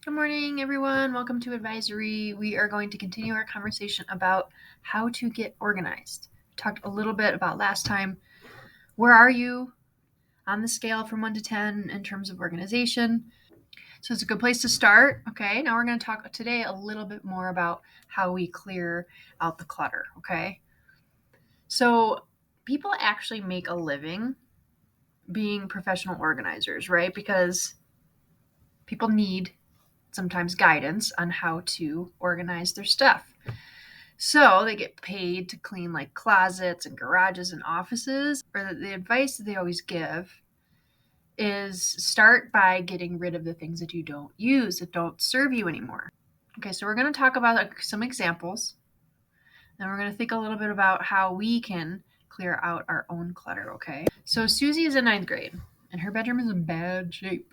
Good morning, everyone. Welcome to Advisory. We are going to continue our conversation about how to get organized. We talked a little bit about last time. Where are you on the scale from 1 to 10 in terms of organization? So it's a good place to start. Okay, now we're going to talk today a little bit more about how we clear out the clutter. Okay, so people actually make a living being professional organizers, right? Because people need sometimes guidance on how to organize their stuff. So they get paid to clean like closets and garages and offices. Or the advice that they always give is start by getting rid of the things that you don't use, that don't serve you anymore. Okay, so we're going to talk about some examples. Then we're going to think a little bit about how we can clear out our own clutter, okay? So Susie is in ninth grade, and her bedroom is in bad shape.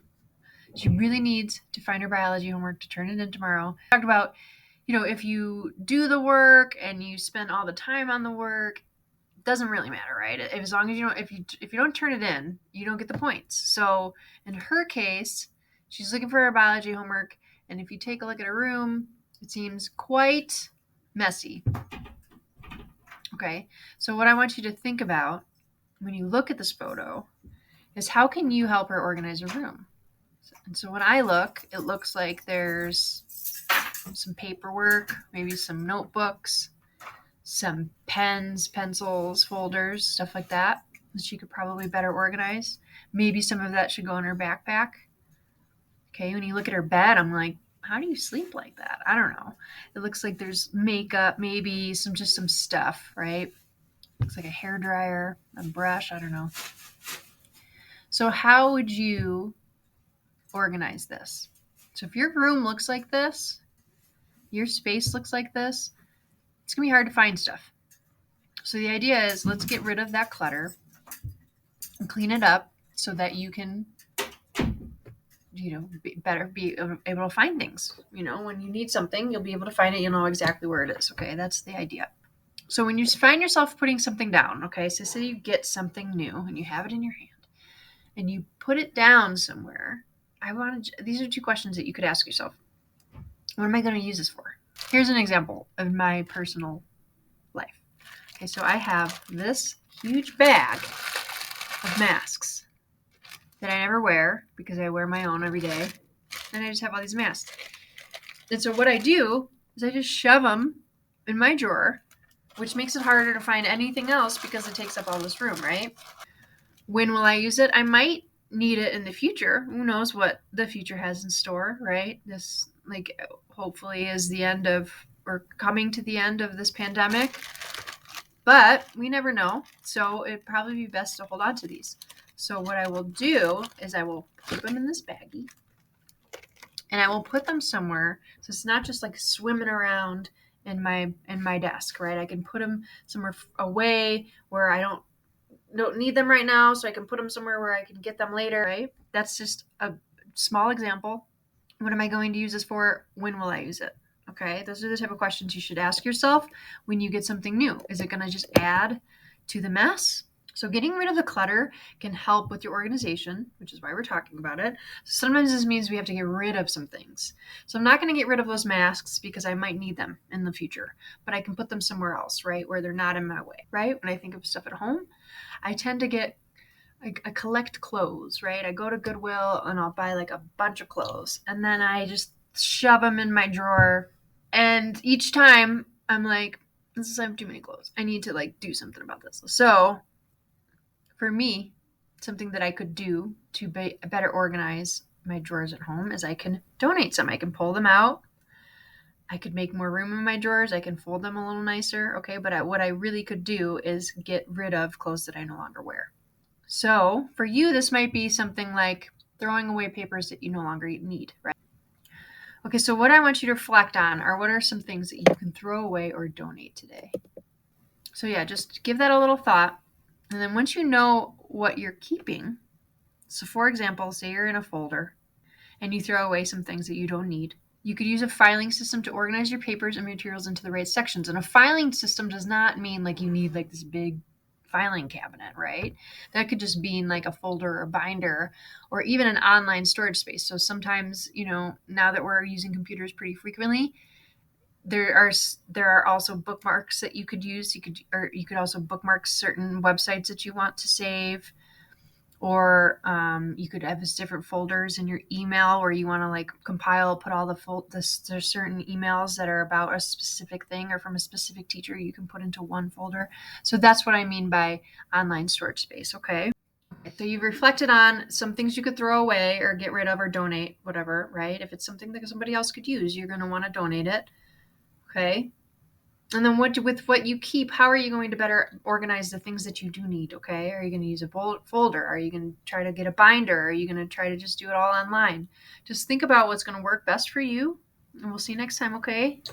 She really needs to find her biology homework to turn it in tomorrow. We talked about, if you do the work and you spend all the time on the work, it doesn't really matter, right? As long as you don't, if you don't turn it in, you don't get the points. So in her case, she's looking for her biology homework, and if you take a look at her room, it seems quite messy. Okay, so what I want you to think about when you look at this photo is how can you help her organize her room? And so when I look, it looks like there's some paperwork, maybe some notebooks, some pens, pencils, folders, stuff like that she could probably better organize. Maybe some of that should go in her backpack. Okay, when you look at her bed, I'm like, how do you sleep like that? I don't know. It looks like there's makeup, maybe some stuff, right? Looks like a hair dryer, a brush, I don't know. So how would you organize this? So if your room looks like this, your space looks like this, it's going to be hard to find stuff. So the idea is let's get rid of that clutter and clean it up so that you can, be able to find things. When you need something, you'll be able to find it. You'll know exactly where it is. Okay, that's the idea. So when you find yourself putting something down, okay, so say you get something new and you have it in your hand and you put it down somewhere, these are two questions that you could ask yourself. What am I going to use this for? Here's an example of my personal life. Okay, so I have this huge bag of masks that I never wear because I wear my own every day. And I just have all these masks. And so what I do is I just shove them in my drawer, which makes it harder to find anything else because it takes up all this room, right? When will I use it? I might need it in the future. Who knows what the future has in store, right? This, hopefully is the end of, or coming to the end of this pandemic. But we never know. So it'd probably be best to hold on to these. So what I will do is I will put them in this baggie and I will put them somewhere. So it's not just like swimming around in my desk, right? I can put them somewhere away where I don't need them right now, so I can put them somewhere where I can get them later, right? That's just a small example. What am I going to use this for? When will I use it? Okay, those are the type of questions you should ask yourself when you get something new. Is it going to just add to the mess? So getting rid of the clutter can help with your organization, which is why we're talking about it. Sometimes this means we have to get rid of some things. So I'm not going to get rid of those masks because I might need them in the future, but I can put them somewhere else, right, where they're not in my way, right? When I think of stuff at home, I tend to I collect clothes, right? I go to Goodwill and I'll buy like a bunch of clothes and then I just shove them in my drawer. And each time I'm like, I have too many clothes. I need to do something about this. So for me, something that I could do to better organize my drawers at home is I can donate some. I can pull them out. I could make more room in my drawers. I can fold them a little nicer. Okay, but what I really could do is get rid of clothes that I no longer wear. So for you, this might be something like throwing away papers that you no longer need, right? Okay, so what I want you to reflect on are what are some things that you can throw away or donate today? So yeah, just give that a little thought. And then once you know what you're keeping, so for example, say you're in a folder and you throw away some things that you don't need, you could use a filing system to organize your papers and materials into the right sections. And a filing system does not mean you need this big filing cabinet, right? That could just be in like a folder or binder or even an online storage space. So sometimes, now that we're using computers pretty frequently, there are also bookmarks that you could use. You could also bookmark certain websites that you want to save, or you could have different folders in your email where you want to like compile, put all there's certain emails that are about a specific thing or from a specific teacher you can put into one folder. So that's what I mean by online storage space. Okay. So you've reflected on some things you could throw away or get rid of or donate, whatever, right? If it's something that somebody else could use, you're going to want to donate it. Okay. And then with what you keep, how are you going to better organize the things that you do need? Okay. Are you going to use a folder? Are you going to try to get a binder? Are you going to try to just do it all online? Just think about what's going to work best for you. And we'll see you next time. Okay.